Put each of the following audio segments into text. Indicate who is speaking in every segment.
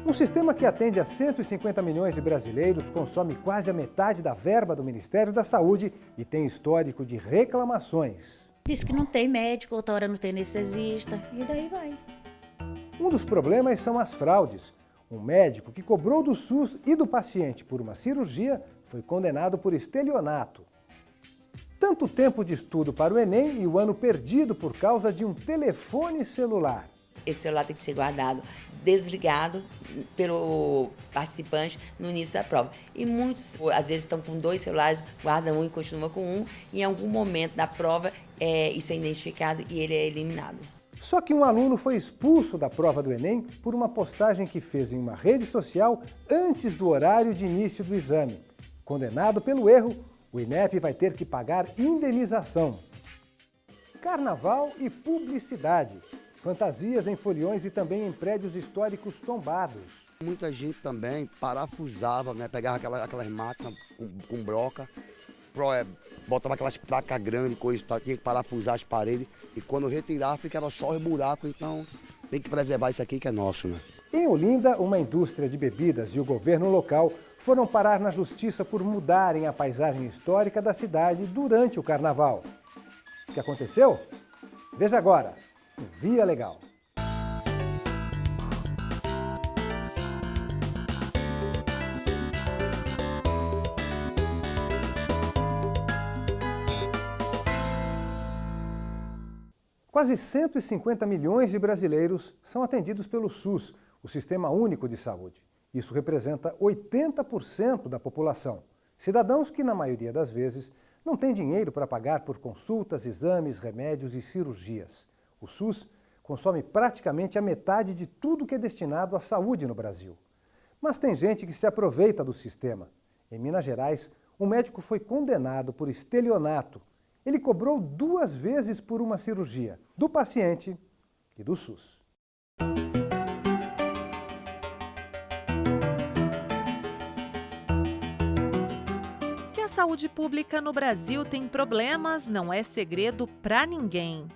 Speaker 1: Um sistema que atende a 150 milhões de brasileiros, consome quase a metade da verba do Ministério da Saúde e tem histórico de reclamações.
Speaker 2: Diz que não tem médico, outra hora não tem anestesista, e daí vai.
Speaker 1: Um dos problemas são as fraudes. Um médico que cobrou do SUS e do paciente por uma cirurgia foi condenado por estelionato. Tanto tempo de estudo para o Enem e o ano perdido por causa de um telefone celular.
Speaker 3: Esse celular tem que ser guardado, desligado pelo participante no início da prova. E muitos, às vezes, estão com 2 celulares, guardam um e continuam com um, e em algum momento da prova isso é identificado e ele é eliminado.
Speaker 1: Só que um aluno foi expulso da prova do Enem por uma postagem que fez em uma rede social antes do horário de início do exame. Condenado pelo erro, o INEP vai ter que pagar indenização. Carnaval e publicidade. Fantasias em foliões e também em prédios históricos tombados.
Speaker 4: Muita gente também parafusava, né? Pegava aquelas máquinas com broca, botava aquelas placas grandes, tinha que parafusar as paredes e quando retirar ficava só os buracos, então tem que preservar isso aqui que é nosso, né?
Speaker 1: Em Olinda, uma indústria de bebidas e o governo local foram parar na justiça por mudarem a paisagem histórica da cidade durante o carnaval. O que aconteceu? Veja agora, no Via Legal. Quase 150 milhões de brasileiros são atendidos pelo SUS, o Sistema Único de Saúde. Isso representa 80% da população. Cidadãos que, na maioria das vezes, não têm dinheiro para pagar por consultas, exames, remédios e cirurgias. O SUS consome praticamente a metade de tudo que é destinado à saúde no Brasil. Mas tem gente que se aproveita do sistema. Em Minas Gerais, um médico foi condenado por estelionato. Ele cobrou 2 vezes por uma cirurgia, do paciente e do SUS.
Speaker 5: Que a saúde pública no Brasil tem problemas não é segredo para ninguém.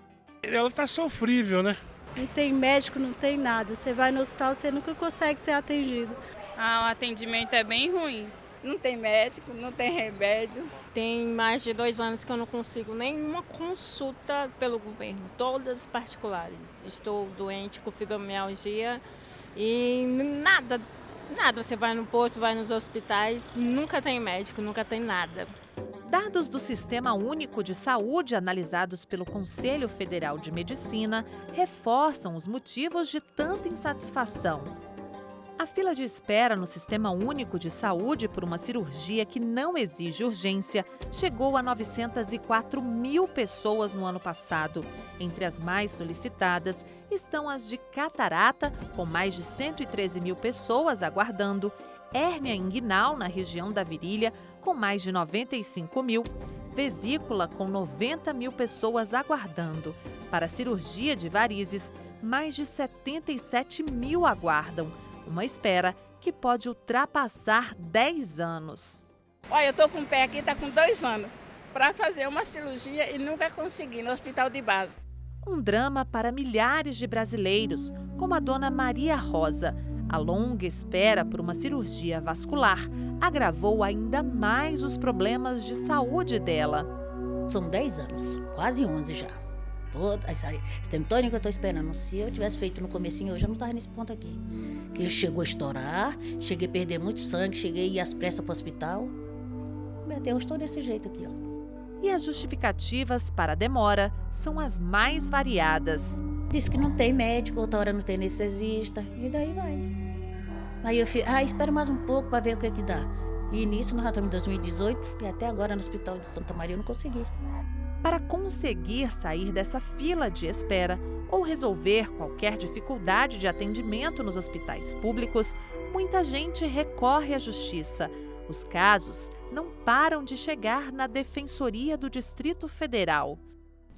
Speaker 6: Ela está sofrível, né?
Speaker 7: Não tem médico, não tem nada. Você vai no hospital, você nunca consegue ser atendido.
Speaker 8: O atendimento é bem ruim. Não tem médico, não tem remédio.
Speaker 9: Tem mais de 2 anos que eu não consigo nenhuma consulta pelo governo, todas particulares. Estou doente com fibromialgia e nada. Você vai no posto, vai nos hospitais, nunca tem médico, nunca tem nada.
Speaker 5: Dados do Sistema Único de Saúde analisados pelo Conselho Federal de Medicina reforçam os motivos de tanta insatisfação. A fila de espera no Sistema Único de Saúde por uma cirurgia que não exige urgência chegou a 904 mil pessoas no ano passado. Entre as mais solicitadas estão as de catarata, com mais de 113 mil pessoas aguardando, hérnia inguinal na região da virilha, com mais de 95 mil, vesícula com 90 mil pessoas aguardando. Para a cirurgia de varizes, mais de 77 mil aguardam. Uma espera que pode ultrapassar 10 anos.
Speaker 8: Olha, eu estou com o pé aqui, está com 2 anos, para fazer uma cirurgia e nunca consegui no hospital de base.
Speaker 5: Um drama para milhares de brasileiros, como a dona Maria Rosa. A longa espera por uma cirurgia vascular agravou ainda mais os problemas de saúde dela.
Speaker 2: São 10 anos, quase 11 já. Esse tempo todo que eu estou esperando. Se eu tivesse feito no comecinho, eu já não estava nesse ponto aqui. Que ele chegou a estourar, cheguei a perder muito sangue, cheguei a ir às pressas para o hospital. Até hoje estou desse jeito aqui, ó.
Speaker 5: E as justificativas para a demora são as mais variadas.
Speaker 2: Diz que não tem médico, outra hora não tem anestesista, e daí vai. Aí eu fico, espera mais um pouco para ver o que dá. E nisso nós já estamos em 2018 e até agora no Hospital de Santa Maria eu não consegui.
Speaker 5: Para conseguir sair dessa fila de espera ou resolver qualquer dificuldade de atendimento nos hospitais públicos, muita gente recorre à justiça. Os casos não param de chegar na Defensoria do Distrito Federal.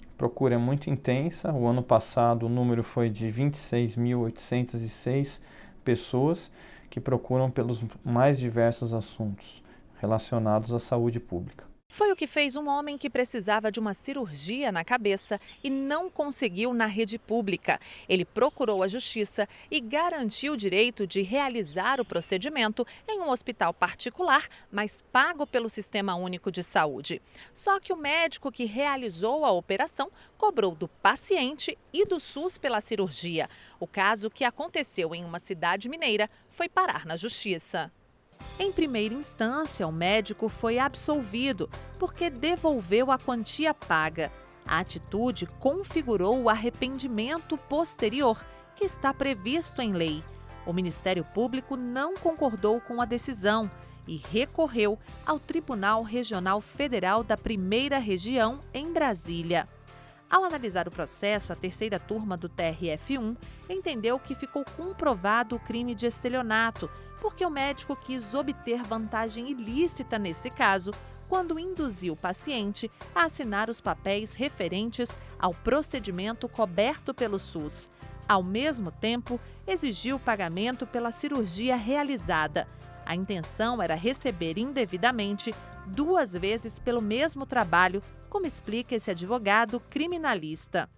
Speaker 10: A procura é muito intensa. O ano passado o número foi de 26.806 pessoas que procuram pelos mais diversos assuntos relacionados à saúde pública.
Speaker 5: Foi o que fez um homem que precisava de uma cirurgia na cabeça e não conseguiu na rede pública. Ele procurou a justiça e garantiu o direito de realizar o procedimento em um hospital particular, mas pago pelo Sistema Único de Saúde. Só que o médico que realizou a operação cobrou do paciente e do SUS pela cirurgia. O caso, que aconteceu em uma cidade mineira, foi parar na justiça. Em primeira instância, o médico foi absolvido porque devolveu a quantia paga. A atitude configurou o arrependimento posterior, que está previsto em lei. O Ministério Público não concordou com a decisão e recorreu ao Tribunal Regional Federal da Primeira Região, em Brasília. Ao analisar o processo, a terceira turma do TRF1 entendeu que ficou comprovado o crime de estelionato, porque o médico quis obter vantagem ilícita nesse caso, quando induziu o paciente a assinar os papéis referentes ao procedimento coberto pelo SUS. Ao mesmo tempo, exigiu o pagamento pela cirurgia realizada. A intenção era receber indevidamente 2 vezes pelo mesmo trabalho, como explica esse advogado criminalista.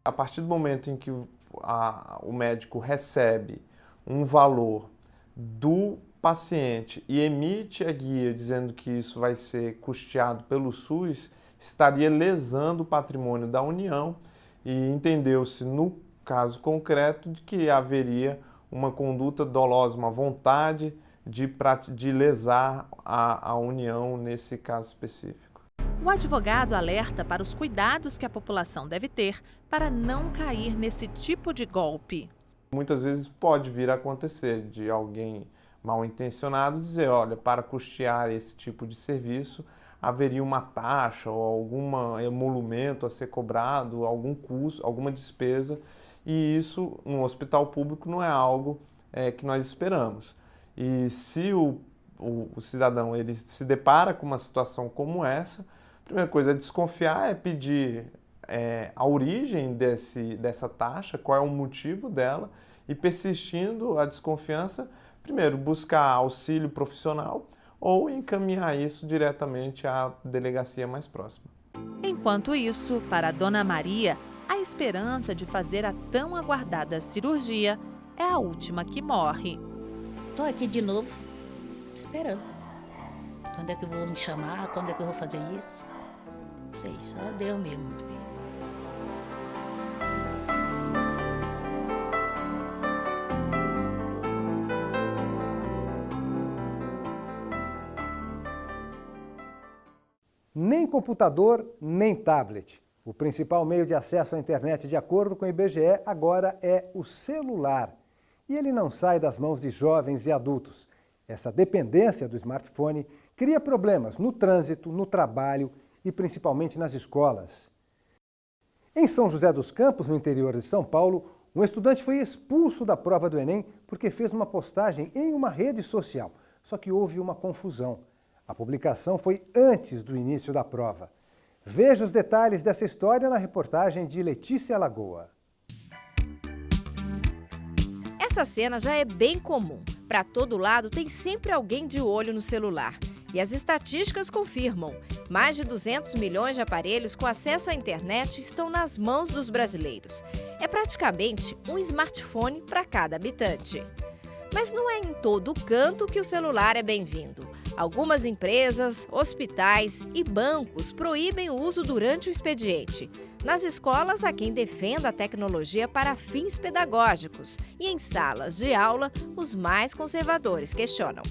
Speaker 10: A partir do momento em que o médico recebe um valor do paciente e emite a guia dizendo que isso vai ser custeado pelo SUS, estaria lesando o patrimônio da União, e entendeu-se no caso concreto de que haveria uma conduta dolosa, uma vontade de lesar a União nesse caso específico.
Speaker 5: O advogado alerta para os cuidados que a população deve ter para não cair nesse tipo de golpe.
Speaker 10: Muitas vezes pode vir a acontecer de alguém mal intencionado dizer, olha, para custear esse tipo de serviço haveria uma taxa ou algum emolumento a ser cobrado, algum custo, alguma despesa, e isso no hospital público não é algo que nós esperamos. E se o cidadão ele se depara com uma situação como essa, a primeira coisa é desconfiar, é pedir a origem dessa taxa, qual é o motivo dela, e persistindo a desconfiança, primeiro buscar auxílio profissional ou encaminhar isso diretamente à delegacia mais próxima.
Speaker 5: Enquanto isso, para a Dona Maria, a esperança de fazer a tão aguardada cirurgia é a última que morre.
Speaker 2: Estou aqui de novo, esperando. Quando é que vão me chamar? Quando é que eu vou fazer isso? Não sei, só Deus mesmo, filho.
Speaker 1: Nem computador, nem tablet. O principal meio de acesso à internet, de acordo com o IBGE, agora é o celular. E ele não sai das mãos de jovens e adultos. Essa dependência do smartphone cria problemas no trânsito, no trabalho e principalmente nas escolas. Em São José dos Campos, no interior de São Paulo, um estudante foi expulso da prova do Enem porque fez uma postagem em uma rede social. Só que houve uma confusão. A publicação foi antes do início da prova. Veja os detalhes dessa história na reportagem de Letícia Lagoa.
Speaker 11: Essa cena já é bem comum. Para todo lado tem sempre alguém de olho no celular. E as estatísticas confirmam. Mais de 200 milhões de aparelhos com acesso à internet estão nas mãos dos brasileiros. É praticamente um smartphone para cada habitante. Mas não é em todo canto que o celular é bem-vindo. Algumas empresas, hospitais e bancos proíbem o uso durante o expediente. Nas escolas, há quem defenda a tecnologia para fins pedagógicos. E em salas de aula, os mais conservadores questionam.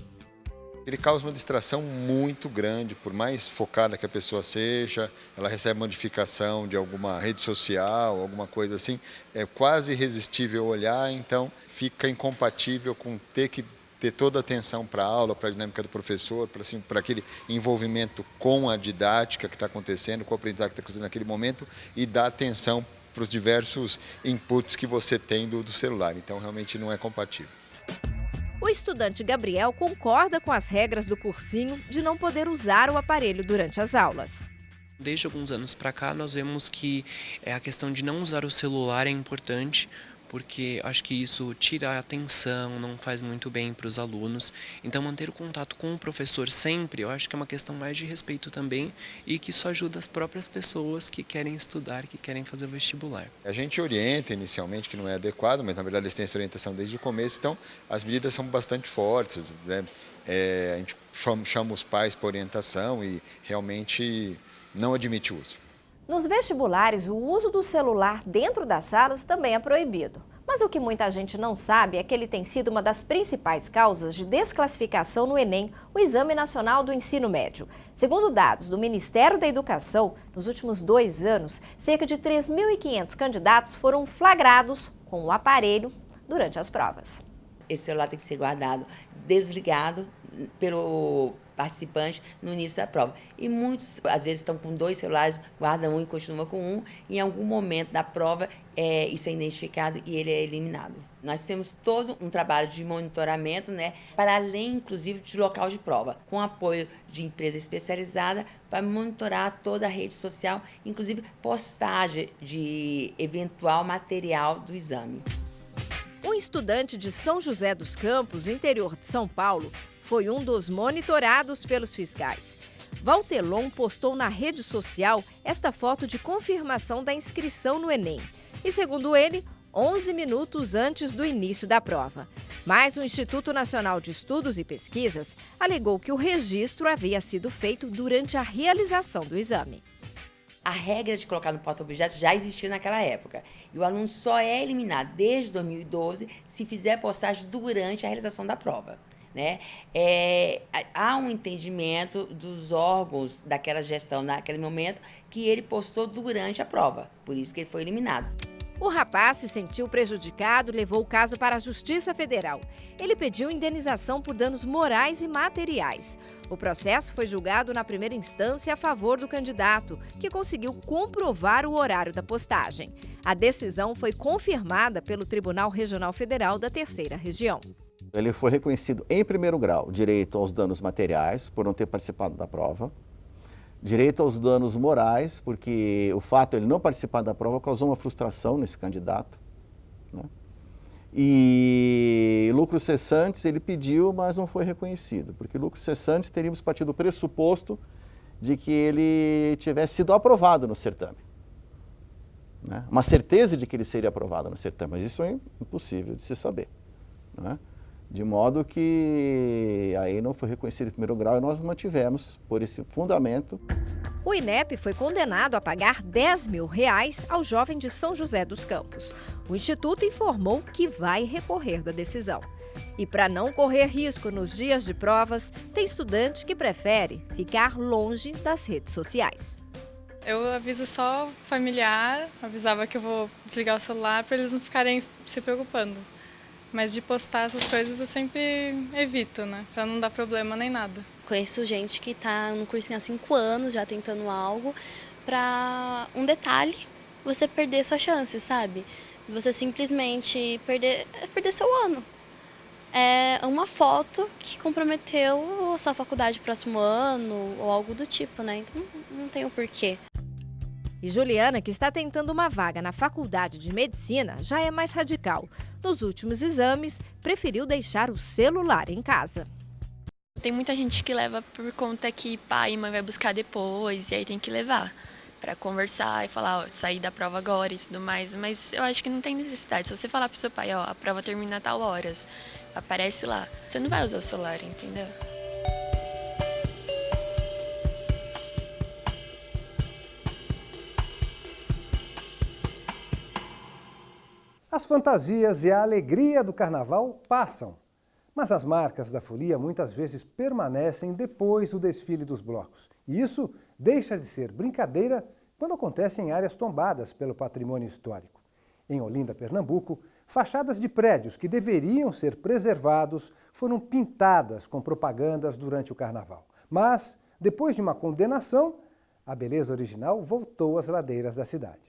Speaker 12: Ele causa uma distração muito grande, por mais focada que a pessoa seja, ela recebe uma notificação de alguma rede social, alguma coisa assim, é quase irresistível olhar, então fica incompatível com ter que ter toda a atenção para a aula, para a dinâmica do professor, para aquele envolvimento com a didática que está acontecendo, com o aprendizado que está acontecendo naquele momento e dar atenção para os diversos inputs que você tem do celular. Então, realmente não é compatível.
Speaker 11: O estudante Gabriel concorda com as regras do cursinho de não poder usar o aparelho durante as aulas.
Speaker 13: Desde alguns anos para cá, nós vemos que a questão de não usar o celular é importante, porque acho que isso tira a atenção, não faz muito bem para os alunos. Então, manter o contato com o professor sempre, eu acho que é uma questão mais de respeito também e que isso ajuda as próprias pessoas que querem estudar, que querem fazer o vestibular.
Speaker 12: A gente orienta inicialmente que não é adequado, mas na verdade eles têm essa orientação desde o começo, então as medidas são bastante fortes, né? A gente chama os pais para orientação e realmente não admite o uso.
Speaker 11: Nos vestibulares, o uso do celular dentro das salas também é proibido. Mas o que muita gente não sabe é que ele tem sido uma das principais causas de desclassificação no Enem, o Exame Nacional do Ensino Médio. Segundo dados do Ministério da Educação, nos últimos 2 anos, cerca de 3.500 candidatos foram flagrados com o aparelho durante as provas.
Speaker 3: Esse celular tem que ser guardado desligado pelo participante no início da prova. E muitos, às vezes, estão com 2 celulares, guardam um e continuam com um, e em algum momento da prova isso é identificado e ele é eliminado. Nós temos todo um trabalho de monitoramento, né, para além, inclusive, de local de prova, com apoio de empresa especializada para monitorar toda a rede social, inclusive postagem de eventual material do exame.
Speaker 11: Um estudante de São José dos Campos, interior de São Paulo, foi um dos monitorados pelos fiscais. Valtelon postou na rede social esta foto de confirmação da inscrição no Enem. E, segundo ele, 11 minutos antes do início da prova. Mas o Instituto Nacional de Estudos e Pesquisas alegou que o registro havia sido feito durante a realização do exame.
Speaker 3: A regra de colocar no porta-objetos já existia naquela época. E o aluno só é eliminado desde 2012 se fizer postagem durante a realização da prova, né? Há um entendimento dos órgãos daquela gestão naquele momento que ele postou durante a prova, por isso que ele foi eliminado.
Speaker 11: O rapaz se sentiu prejudicado e levou o caso para a Justiça Federal. Ele pediu indenização por danos morais e materiais. O processo foi julgado na primeira instância a favor do candidato, que conseguiu comprovar o horário da postagem. A decisão foi confirmada pelo Tribunal Regional Federal da Terceira Região.
Speaker 14: Ele foi reconhecido em primeiro grau direito aos danos materiais por não ter participado da prova, direito aos danos morais, porque o fato de ele não participar da prova causou uma frustração nesse candidato, né? E lucros cessantes ele pediu, mas não foi reconhecido, porque lucros cessantes teríamos partido do pressuposto de que ele tivesse sido aprovado no certame, né? Uma certeza de que ele seria aprovado no certame, mas isso é impossível de se saber, né? De modo que aí não foi reconhecido em primeiro grau e nós mantivemos por esse fundamento.
Speaker 11: O INEP foi condenado a pagar R$10 mil ao jovem de São José dos Campos. O Instituto informou que vai recorrer da decisão. E para não correr risco nos dias de provas, tem estudante que prefere ficar longe das redes sociais.
Speaker 15: Eu aviso só familiar, avisava que eu vou desligar o celular para eles não ficarem se preocupando. Mas de postar essas coisas eu sempre evito, né? Pra não dar problema nem nada.
Speaker 16: Conheço gente que tá no cursinho há 5 anos já tentando algo pra um detalhe, você perder sua chance, sabe? Você simplesmente perder seu ano. É uma foto que comprometeu a sua faculdade próximo ano ou algo do tipo, né? Então não tem o porquê.
Speaker 11: E Juliana, que está tentando uma vaga na Faculdade de Medicina, já é mais radical. Nos últimos exames, preferiu deixar o celular em casa.
Speaker 16: Tem muita gente que leva por conta que pai e mãe vai buscar depois, e aí tem que levar para conversar e falar, ó, sair da prova agora e tudo mais. Mas eu acho que não tem necessidade. Se você falar pro seu pai, ó, a prova termina a tal horas, aparece lá, você não vai usar o celular, entendeu?
Speaker 1: As fantasias e a alegria do carnaval passam, mas as marcas da folia muitas vezes permanecem depois do desfile dos blocos. E isso deixa de ser brincadeira quando acontece em áreas tombadas pelo patrimônio histórico. Em Olinda, Pernambuco, fachadas de prédios que deveriam ser preservados foram pintadas com propagandas durante o carnaval. Mas, depois de uma condenação, a beleza original voltou às ladeiras da cidade.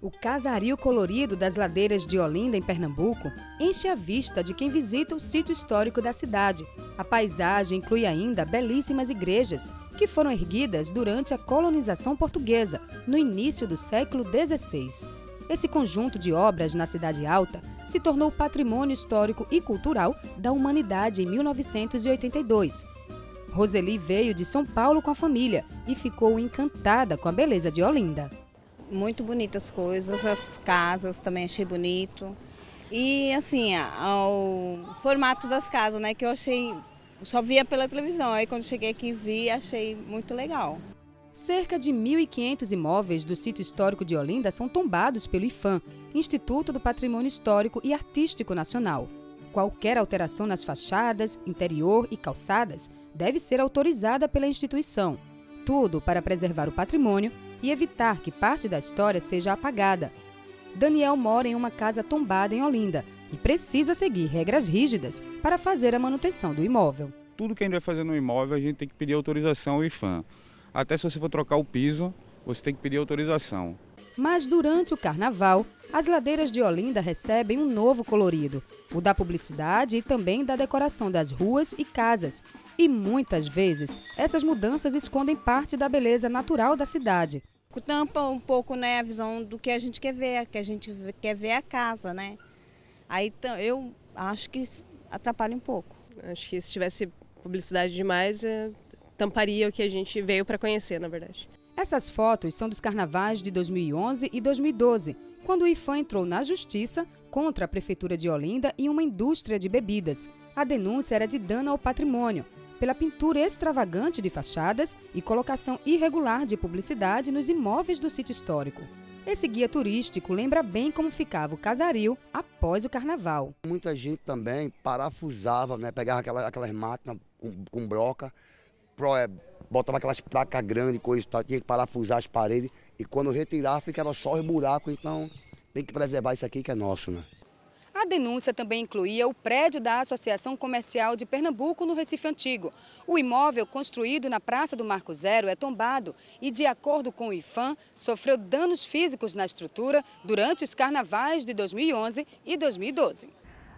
Speaker 17: O casario colorido das ladeiras de Olinda, em Pernambuco, enche a vista de quem visita o sítio histórico da cidade. A paisagem inclui ainda belíssimas igrejas, que foram erguidas durante a colonização portuguesa, no início do século XVI. Esse conjunto de obras na Cidade Alta se tornou patrimônio histórico e cultural da humanidade em 1982. Roseli veio de São Paulo com a família e ficou encantada com a beleza de Olinda.
Speaker 18: Muito bonitas coisas, as casas também achei bonito. E assim, o formato das casas, né, que eu achei, só via pela televisão. Aí quando cheguei aqui e vi, achei muito legal.
Speaker 17: Cerca de 1.500 imóveis do sítio histórico de Olinda são tombados pelo IPHAN, Instituto do Patrimônio Histórico e Artístico Nacional. Qualquer alteração nas fachadas, interior e calçadas deve ser autorizada pela instituição. Tudo para preservar o patrimônio e evitar que parte da história seja apagada. Daniel mora em uma casa tombada em Olinda e precisa seguir regras rígidas para fazer a manutenção do imóvel.
Speaker 19: Tudo que a gente vai fazer no imóvel, a gente tem que pedir autorização ao IPHAN. Até se você for trocar o piso, você tem que pedir autorização.
Speaker 17: Mas durante o carnaval, as ladeiras de Olinda recebem um novo colorido, o da publicidade e também da decoração das ruas e casas. E muitas vezes, essas mudanças escondem parte da beleza natural da cidade.
Speaker 18: Tampa um pouco, né, a visão do que a gente quer ver a casa, né? Aí eu acho que atrapalha um pouco.
Speaker 20: Acho que se tivesse publicidade demais, tamparia o que a gente veio para conhecer, na verdade.
Speaker 17: Essas fotos são dos carnavais de 2011 e 2012, quando o IPHAN entrou na justiça contra a Prefeitura de Olinda e uma indústria de bebidas. A denúncia era de dano ao patrimônio, pela pintura extravagante de fachadas e colocação irregular de publicidade nos imóveis do sítio histórico. Esse guia turístico lembra bem como ficava o casario após o carnaval.
Speaker 4: Muita gente também parafusava, né? Pegava aquelas máquinas com broca, botava aquelas placas grandes, coisa e tal, tinha que parafusar as paredes e quando retirar ficava só os buracos, então tem que preservar isso aqui que é nosso, né?
Speaker 17: A denúncia também incluía o prédio da Associação Comercial de Pernambuco, no Recife Antigo. O imóvel, construído na Praça do Marco Zero, é tombado e, de acordo com o IPHAN, sofreu danos físicos na estrutura durante os carnavais de 2011 e 2012.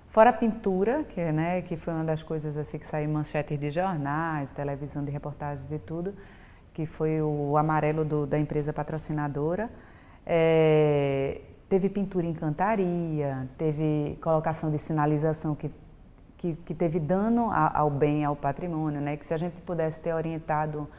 Speaker 21: Fora a pintura, que foi uma das coisas assim, que saiu em manchetes de jornais, de televisão, de reportagens e tudo, que foi o amarelo da empresa patrocinadora. Teve pintura em cantaria, teve colocação de sinalização que teve dano ao bem, ao patrimônio, né? Que se a gente pudesse ter orientado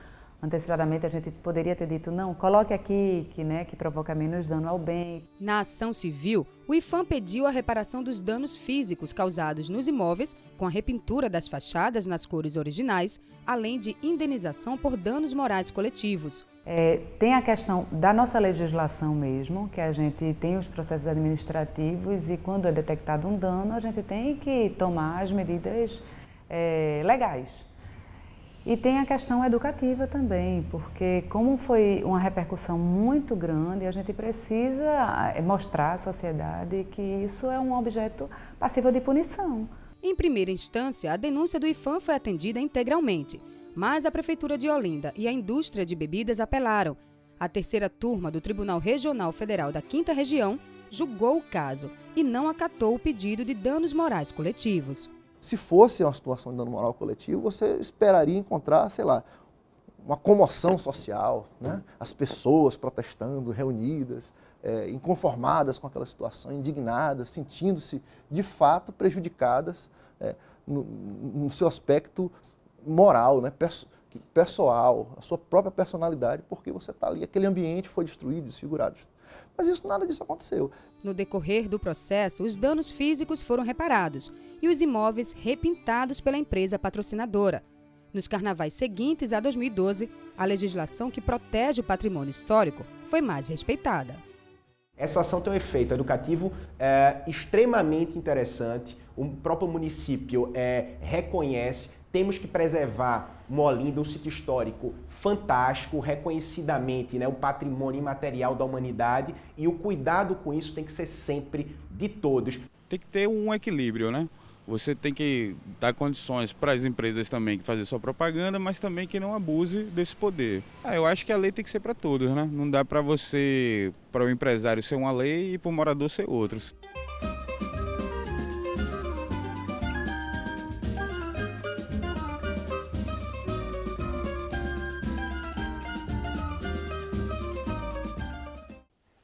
Speaker 21: antecipadamente, a gente poderia ter dito, não, coloque aqui, que provoca menos dano ao bem.
Speaker 17: Na ação civil, o IPHAN pediu a reparação dos danos físicos causados nos imóveis com a repintura das fachadas nas cores originais, além de indenização por danos morais coletivos.
Speaker 21: Tem a questão da nossa legislação mesmo, que a gente tem os processos administrativos e quando é detectado um dano, a gente tem que tomar as medidas legais. E tem a questão educativa também, porque como foi uma repercussão muito grande, a gente precisa mostrar à sociedade que isso é um objeto passível de punição.
Speaker 17: Em primeira instância, a denúncia do IPHAN foi atendida integralmente, mas a Prefeitura de Olinda e a indústria de bebidas apelaram. A terceira turma do Tribunal Regional Federal da 5ª Região julgou o caso e não acatou o pedido de danos morais coletivos.
Speaker 22: Se fosse uma situação de dano moral coletivo, você esperaria encontrar, sei lá, uma comoção social, né? As pessoas protestando, reunidas, inconformadas com aquela situação, indignadas, sentindo-se de fato prejudicadas no seu aspecto moral, né? Pessoal, a sua própria personalidade, porque você está ali, aquele ambiente foi destruído, desfigurado. Mas nada disso aconteceu.
Speaker 17: No decorrer do processo, os danos físicos foram reparados e os imóveis repintados pela empresa patrocinadora. Nos carnavais seguintes a 2012, a legislação que protege o patrimônio histórico foi mais respeitada.
Speaker 23: Essa ação tem um efeito educativo extremamente interessante. O próprio município reconhece. Temos que preservar Olinda, um sítio histórico fantástico, reconhecidamente, né, o patrimônio imaterial da humanidade, e o cuidado com isso tem que ser sempre de todos.
Speaker 19: Tem que ter um equilíbrio, né? Você tem que dar condições para as empresas também que fazem sua propaganda, mas também que não abuse desse poder. Eu acho que a lei tem que ser para todos, né? Não dá para o empresário ser uma lei e para o morador ser outro.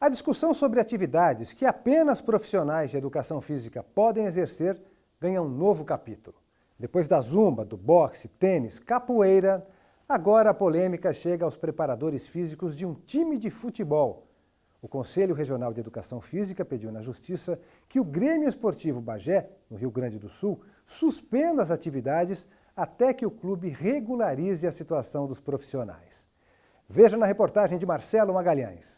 Speaker 1: A discussão sobre atividades que apenas profissionais de educação física podem exercer ganha um novo capítulo. Depois da zumba, do boxe, tênis, capoeira, agora a polêmica chega aos preparadores físicos de um time de futebol. O Conselho Regional de Educação Física pediu na Justiça que o Grêmio Esportivo Bagé, no Rio Grande do Sul, suspenda as atividades até que o clube regularize a situação dos profissionais. Veja na reportagem de Marcelo Magalhães.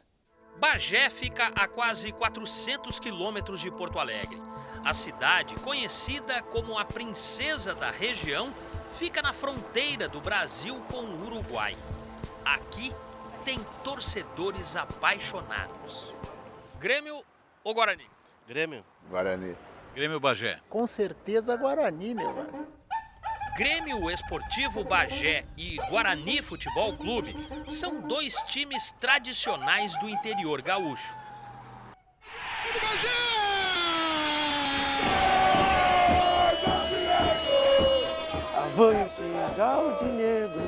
Speaker 6: Bagé fica a quase 400 quilômetros de Porto Alegre. A cidade, conhecida como a princesa da região, fica na fronteira do Brasil com o Uruguai. Aqui tem torcedores apaixonados. Grêmio ou Guarani?
Speaker 7: Grêmio.
Speaker 9: Guarani.
Speaker 6: Grêmio Bagé.
Speaker 7: Com certeza Guarani, meu velho.
Speaker 6: Grêmio Esportivo Bagé e Guarani Futebol Clube são dois times tradicionais do interior gaúcho.
Speaker 7: Avante, Galdinegro.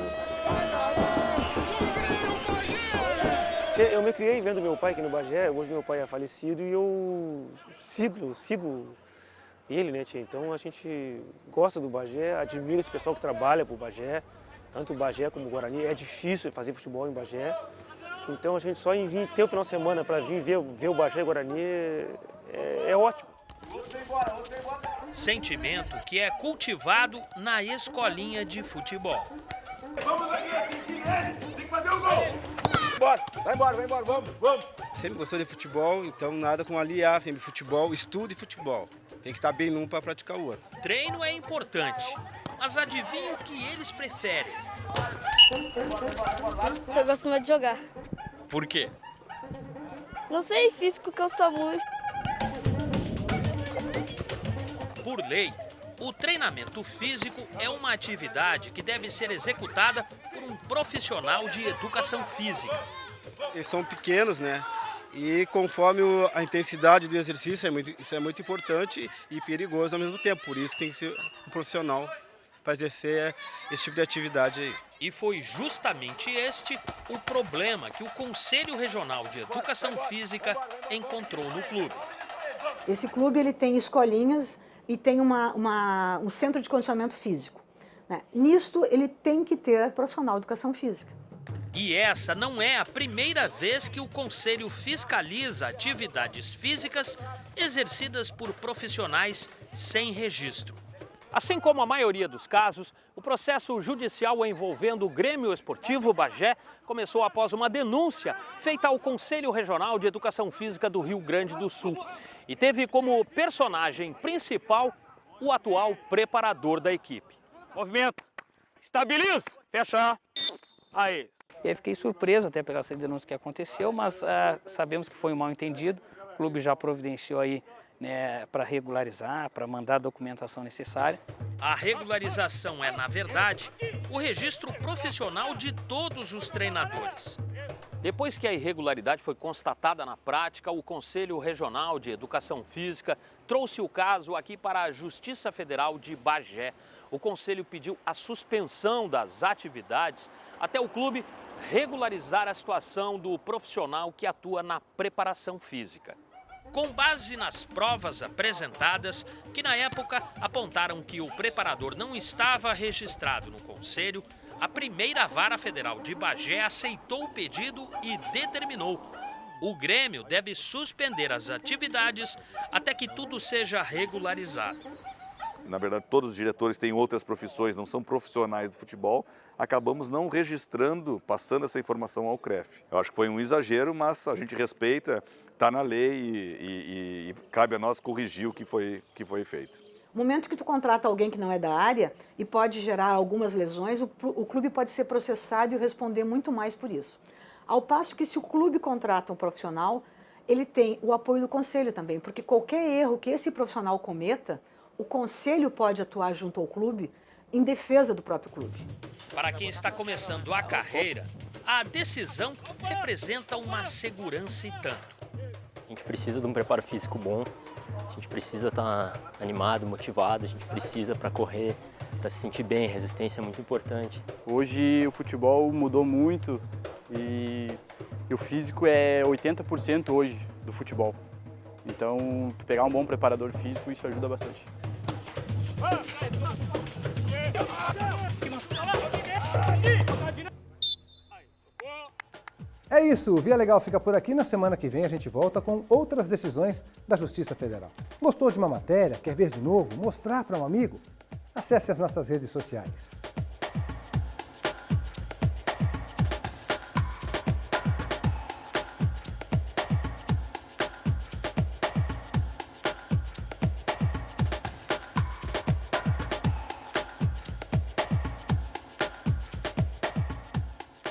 Speaker 7: Eu me criei vendo meu pai aqui no Bagé, hoje meu pai é falecido e eu sigo ele, né, tia? Então a gente gosta do Bagé, admira esse pessoal que trabalha pro Bagé, tanto o Bagé como o Guarani. É difícil fazer futebol em Bagé, então a gente só em vir ter o final de semana para vir ver o Bagé e o Guarani é ótimo.
Speaker 6: Sentimento que é cultivado na escolinha de futebol.
Speaker 7: Vamos aqui, tem que fazer o gol! Vai embora, vamos!
Speaker 24: Sempre gostou de futebol, então nada com aliar sempre futebol, estudo e futebol. Tem que estar bem num para praticar o outro.
Speaker 6: Treino é importante, mas adivinha o que eles preferem?
Speaker 16: Eu gosto muito de jogar.
Speaker 6: Por quê?
Speaker 16: Não sei, físico cansa muito.
Speaker 6: Por lei, o treinamento físico é uma atividade que deve ser executada por um profissional de educação física.
Speaker 24: Eles são pequenos, né? E conforme a intensidade do exercício, isso é muito importante e perigoso ao mesmo tempo. Por isso tem que ser um profissional para exercer esse tipo de atividade aí.
Speaker 6: E foi justamente este o problema que o Conselho Regional de Educação Física encontrou no clube.
Speaker 25: Esse clube ele tem escolinhas e tem um centro de condicionamento físico, né? Nisto ele tem que ter profissional de educação física.
Speaker 6: E essa não é a primeira vez que o Conselho fiscaliza atividades físicas exercidas por profissionais sem registro. Assim como a maioria dos casos, o processo judicial envolvendo o Grêmio Esportivo Bagé começou após uma denúncia feita ao Conselho Regional de Educação Física do Rio Grande do Sul. E teve como personagem principal o atual preparador da equipe. Movimento, estabiliza, fecha, aí.
Speaker 26: E aí fiquei surpreso até pela essa denúncia que aconteceu, mas sabemos que foi um mal entendido. O clube já providenciou aí, né, para regularizar, para mandar a documentação necessária.
Speaker 6: A regularização é, na verdade, o registro profissional de todos os treinadores. Depois que a irregularidade foi constatada na prática, o Conselho Regional de Educação Física trouxe o caso aqui para a Justiça Federal de Bagé. O Conselho pediu a suspensão das atividades até o clube regularizar a situação do profissional que atua na preparação física. Com base nas provas apresentadas, que na época apontaram que o preparador não estava registrado no Conselho, a primeira vara federal de Bagé aceitou o pedido e determinou: o Grêmio deve suspender as atividades até que tudo seja regularizado.
Speaker 27: Na verdade, todos os diretores têm outras profissões, não são profissionais do futebol. Acabamos não registrando, passando essa informação ao CREF. Eu acho que foi um exagero, mas a gente respeita, está na lei e cabe a nós corrigir o que foi feito.
Speaker 25: No momento que tu contrata alguém que não é da área e pode gerar algumas lesões, o clube pode ser processado e responder muito mais por isso. Ao passo que se o clube contrata um profissional, ele tem o apoio do conselho também, porque qualquer erro que esse profissional cometa, o conselho pode atuar junto ao clube em defesa do próprio clube.
Speaker 6: Para quem está começando a carreira, a decisão representa uma segurança e tanto.
Speaker 28: A gente precisa de um preparo físico bom, a gente precisa estar animado, motivado, a gente precisa para correr, para se sentir bem, resistência é muito importante.
Speaker 29: Hoje o futebol mudou muito e
Speaker 2: E o físico é 80% hoje do futebol. Então, tu pegar um bom preparador físico, isso ajuda bastante.
Speaker 1: É isso, o Via Legal fica por aqui. Na semana que vem a gente volta com outras decisões da Justiça Federal. Gostou de uma matéria? Quer ver de novo? Mostrar para um amigo? Acesse as nossas redes sociais.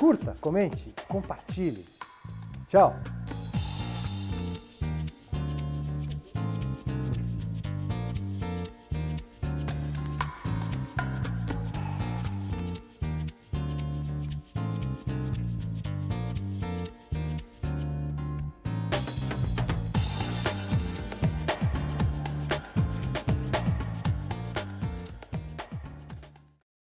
Speaker 1: Curta, comente, compartilhe. Tchau!